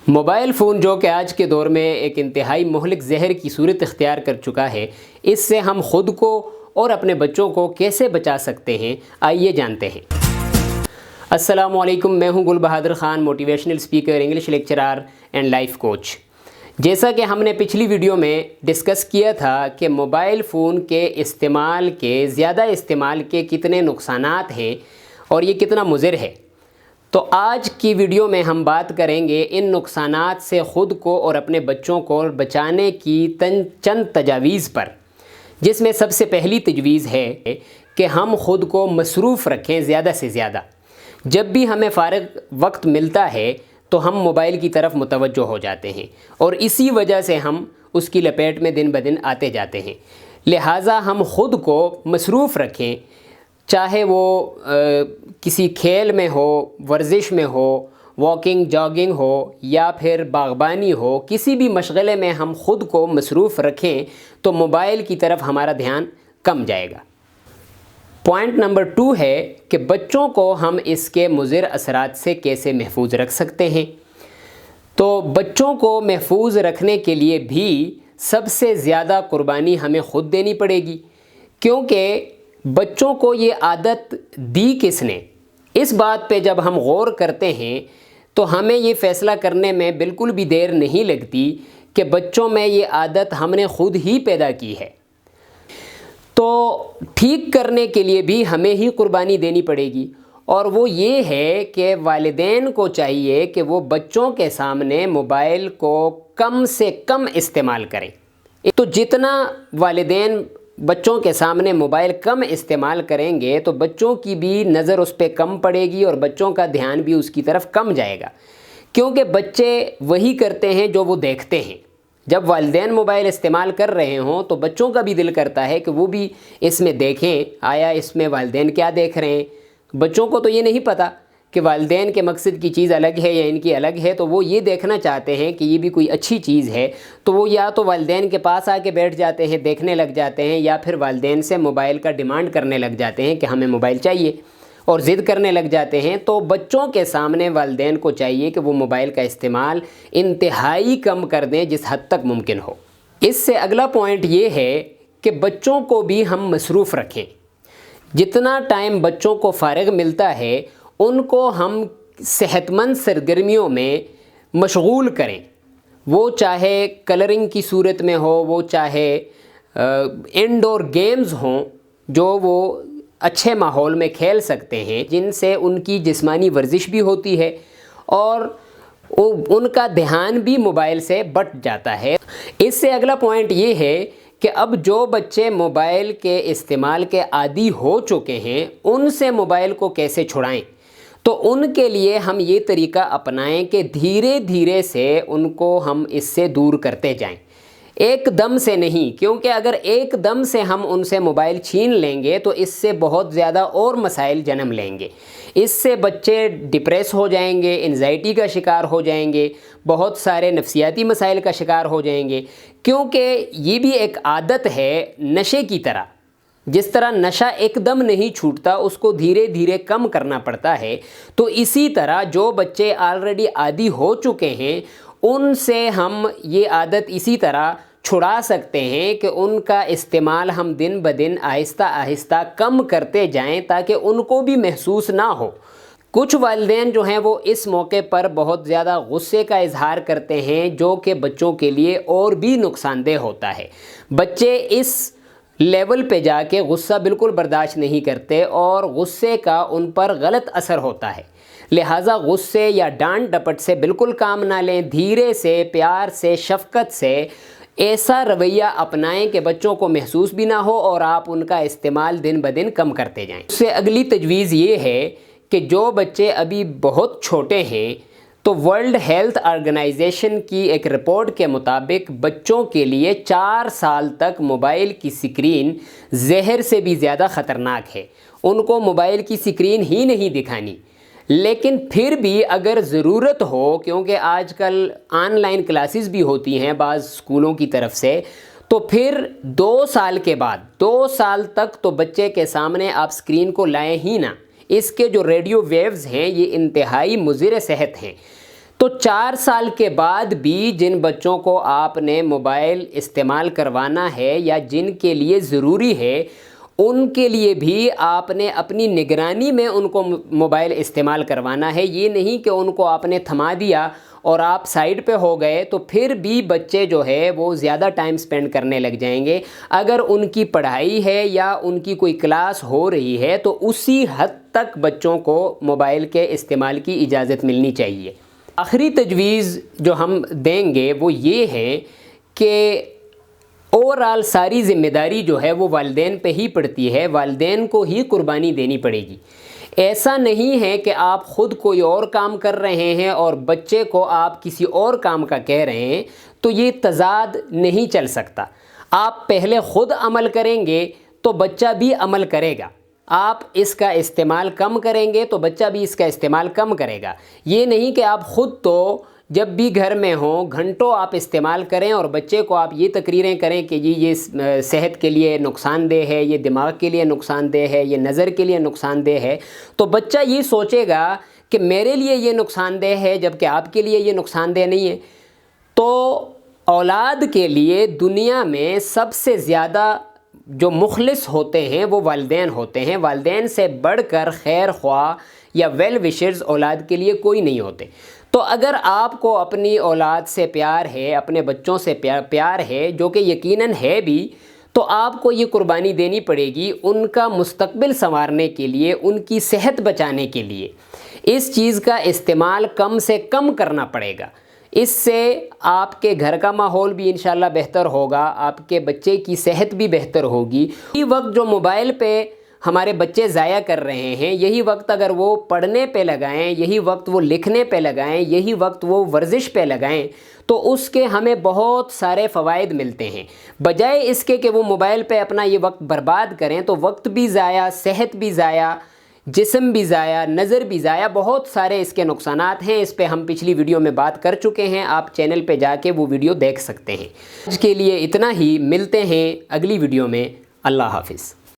Mobile phone جو کہ آج کے دور میں ایک انتہائی مہلک زہر کی صورت اختیار کر چکا ہے، اس سے ہم خود کو اور اپنے بچوں کو کیسے بچا سکتے ہیں، آئیے جانتے ہیں۔ السلام علیکم، میں ہوں Gul Bahadur Khan, motivational speaker, English lecturer and life coach. جیسا کہ ہم نے پچھلی ویڈیو میں ڈسکس کیا تھا کہ موبائل فون کے زیادہ استعمال کے کتنے نقصانات ہیں اور یہ کتنا مضر ہے، تو آج کی ویڈیو میں ہم بات کریں گے ان نقصانات سے خود کو اور اپنے بچوں کو بچانے کی چند تجاویز پر، جس میں سب سے پہلی تجویز ہے کہ ہم خود کو مصروف رکھیں زیادہ سے زیادہ۔ جب بھی ہمیں فارغ وقت ملتا ہے تو ہم موبائل کی طرف متوجہ ہو جاتے ہیں اور اسی وجہ سے ہم اس کی لپیٹ میں دن بدن آتے جاتے ہیں۔ لہٰذا ہم خود کو مصروف رکھیں، چاہے وہ کسی کھیل میں ہو، ورزش میں ہو، واکنگ جاگنگ ہو یا پھر باغبانی ہو، کسی بھی مشغلے میں ہم خود کو مصروف رکھیں تو موبائل کی طرف ہمارا دھیان کم جائے گا۔ پوائنٹ نمبر 2 ہے کہ بچوں کو ہم اس کے مضر اثرات سے کیسے محفوظ رکھ سکتے ہیں۔ تو بچوں کو محفوظ رکھنے کے لیے بھی سب سے زیادہ قربانی ہمیں خود دینی پڑے گی، کیونکہ بچوں کو یہ عادت دی کس نے؟ اس بات پہ جب ہم غور کرتے ہیں تو ہمیں یہ فیصلہ کرنے میں بالکل بھی دیر نہیں لگتی کہ بچوں میں یہ عادت ہم نے خود ہی پیدا کی ہے۔ تو ٹھیک کرنے کے لیے بھی ہمیں ہی قربانی دینی پڑے گی، اور وہ یہ ہے کہ والدین کو چاہیے کہ وہ بچوں کے سامنے موبائل کو کم سے کم استعمال کریں۔ تو جتنا والدین بچوں کے سامنے موبائل کم استعمال کریں گے تو بچوں کی بھی نظر اس پہ کم پڑے گی اور بچوں کا دھیان بھی اس کی طرف کم جائے گا، کیونکہ بچے وہی کرتے ہیں جو وہ دیکھتے ہیں۔ جب والدین موبائل استعمال کر رہے ہوں تو بچوں کا بھی دل کرتا ہے کہ وہ بھی اس میں دیکھیں، آیا اس میں والدین کیا دیکھ رہے ہیں۔ بچوں کو تو یہ نہیں پتہ کہ والدین کے مقصد کی چیز الگ ہے یا ان کی الگ ہے، تو وہ یہ دیکھنا چاہتے ہیں کہ یہ بھی کوئی اچھی چیز ہے، تو وہ یا تو والدین کے پاس آ کے بیٹھ جاتے ہیں، دیکھنے لگ جاتے ہیں، یا پھر والدین سے موبائل کا ڈیمانڈ کرنے لگ جاتے ہیں کہ ہمیں موبائل چاہیے، اور ضد کرنے لگ جاتے ہیں۔ تو بچوں کے سامنے والدین کو چاہیے کہ وہ موبائل کا استعمال انتہائی کم کر دیں جس حد تک ممکن ہو۔ اس سے اگلا پوائنٹ یہ ہے کہ بچوں کو بھی ہم مصروف رکھیں۔ جتنا ٹائم بچوں کو فارغ ملتا ہے ان کو ہم صحت مند سرگرمیوں میں مشغول کریں، وہ چاہے کلرنگ کی صورت میں ہو، وہ چاہے انڈور گیمز ہوں جو وہ اچھے ماحول میں کھیل سکتے ہیں، جن سے ان کی جسمانی ورزش بھی ہوتی ہے اور ان کا دھیان بھی موبائل سے بٹ جاتا ہے۔ اس سے اگلا پوائنٹ یہ ہے کہ اب جو بچے موبائل کے استعمال کے عادی ہو چکے ہیں ان سے موبائل کو کیسے چھڑائیں۔ تو ان کے لیے ہم یہ طریقہ اپنائیں کہ دھیرے دھیرے سے ان کو ہم اس سے دور کرتے جائیں، ایک دم سے نہیں، کیونکہ اگر ایک دم سے ہم ان سے موبائل چھین لیں گے تو اس سے بہت زیادہ اور مسائل جنم لیں گے۔ اس سے بچے ڈپریس ہو جائیں گے، انزائٹی کا شکار ہو جائیں گے، بہت سارے نفسیاتی مسائل کا شکار ہو جائیں گے، کیونکہ یہ بھی ایک عادت ہے نشے کی طرح۔ جس طرح نشہ ایک دم نہیں چھوٹتا، اس کو دھیرے دھیرے کم کرنا پڑتا ہے، تو اسی طرح جو بچے آلریڈی عادی ہو چکے ہیں ان سے ہم یہ عادت اسی طرح چھڑا سکتے ہیں کہ ان کا استعمال ہم دن بدن آہستہ آہستہ کم کرتے جائیں تاکہ ان کو بھی محسوس نہ ہو۔ کچھ والدین جو ہیں وہ اس موقع پر بہت زیادہ غصے کا اظہار کرتے ہیں جو کہ بچوں کے لیے اور بھی نقصان دہ ہوتا ہے۔ بچے اس لیول پہ جا کے غصہ بالکل برداشت نہیں کرتے اور غصے کا ان پر غلط اثر ہوتا ہے۔ لہٰذا غصے یا ڈانٹ ڈپٹ سے بالکل کام نہ لیں، دھیرے سے، پیار سے، شفقت سے ایسا رویہ اپنائیں کہ بچوں کو محسوس بھی نہ ہو اور آپ ان کا استعمال دن بدن کم کرتے جائیں۔ اس سے اگلی تجویز یہ ہے کہ جو بچے ابھی بہت چھوٹے ہیں تو ورلڈ ہیلتھ آرگنائزیشن کی ایک رپورٹ کے مطابق بچوں کے لیے 4 سال تک موبائل کی سکرین زہر سے بھی زیادہ خطرناک ہے۔ ان کو موبائل کی سکرین ہی نہیں دکھانی، لیکن پھر بھی اگر ضرورت ہو، کیونکہ آج کل آن لائن کلاسز بھی ہوتی ہیں بعض اسکولوں کی طرف سے، تو پھر 2 سال کے بعد 2 سال تک تو بچے کے سامنے آپ سکرین کو لائیں ہی نہ۔ اس کے جو ریڈیو ویوز ہیں یہ انتہائی مضر صحت ہیں، تو 4 سال کے بعد بھی جن بچوں کو آپ نے موبائل استعمال کروانا ہے یا جن کے لیے ضروری ہے، ان کے لیے بھی آپ نے اپنی نگرانی میں ان کو موبائل استعمال کروانا ہے۔ یہ نہیں کہ ان کو آپ نے تھما دیا اور آپ سائیڈ پہ ہو گئے تو پھر بھی بچے جو ہے وہ زیادہ ٹائم سپینڈ کرنے لگ جائیں گے۔ اگر ان کی پڑھائی ہے یا ان کی کوئی کلاس ہو رہی ہے تو اسی حد تک بچوں کو موبائل کے استعمال کی اجازت ملنی چاہیے۔ آخری تجویز جو ہم دیں گے وہ یہ ہے کہ اوورآل ساری ذمہ داری جو ہے وہ والدین پہ ہی پڑتی ہے، والدین کو ہی قربانی دینی پڑے گی۔ ایسا نہیں ہے کہ آپ خود کوئی اور کام کر رہے ہیں اور بچے کو آپ کسی اور کام کا کہہ رہے ہیں، تو یہ تضاد نہیں چل سکتا۔ آپ پہلے خود عمل کریں گے تو بچہ بھی عمل کرے گا، آپ اس کا استعمال کم کریں گے تو بچہ بھی اس کا استعمال کم کرے گا۔ یہ نہیں کہ آپ خود تو جب بھی گھر میں ہوں گھنٹوں آپ استعمال کریں اور بچے کو آپ یہ تقریریں کریں کہ یہ صحت کے لیے نقصان دہ ہے، یہ دماغ کے لیے نقصان دہ ہے، یہ نظر کے لیے نقصان دہ ہے، تو بچہ یہ سوچے گا کہ میرے لیے یہ نقصان دہ ہے جبکہ آپ کے لیے یہ نقصان دہ نہیں ہے۔ تو اولاد کے لیے دنیا میں سب سے زیادہ جو مخلص ہوتے ہیں وہ والدین ہوتے ہیں۔ والدین سے بڑھ کر خیر خواہ یا ویل وشرز اولاد کے لیے کوئی نہیں ہوتے۔ تو اگر آپ کو اپنی اولاد سے پیار ہے، اپنے بچوں سے پیار ہے، جو کہ یقیناً ہے بھی، تو آپ کو یہ قربانی دینی پڑے گی ان کا مستقبل سنوارنے کے لیے، ان کی صحت بچانے کے لیے۔ اس چیز کا استعمال کم سے کم کرنا پڑے گا۔ اس سے آپ کے گھر کا ماحول بھی انشاءاللہ بہتر ہوگا، آپ کے بچے کی صحت بھی بہتر ہوگی۔ یہ وقت جو موبائل پہ ہمارے بچے ضائع کر رہے ہیں، یہی وقت اگر وہ پڑھنے پہ لگائیں، یہی وقت وہ لکھنے پہ لگائیں، یہی وقت وہ ورزش پہ لگائیں، تو اس کے ہمیں بہت سارے فوائد ملتے ہیں۔ بجائے اس کے کہ وہ موبائل پہ اپنا یہ وقت برباد کریں تو وقت بھی ضائع، صحت بھی ضائع، جسم بھی ضائع، نظر بھی ضائع، بہت سارے اس کے نقصانات ہیں۔ اس پہ ہم پچھلی ویڈیو میں بات کر چکے ہیں، آپ چینل پہ جا کے وہ ویڈیو دیکھ سکتے ہیں۔ آج کے لیے اتنا ہی، ملتے ہیں اگلی ویڈیو میں۔ اللہ حافظ۔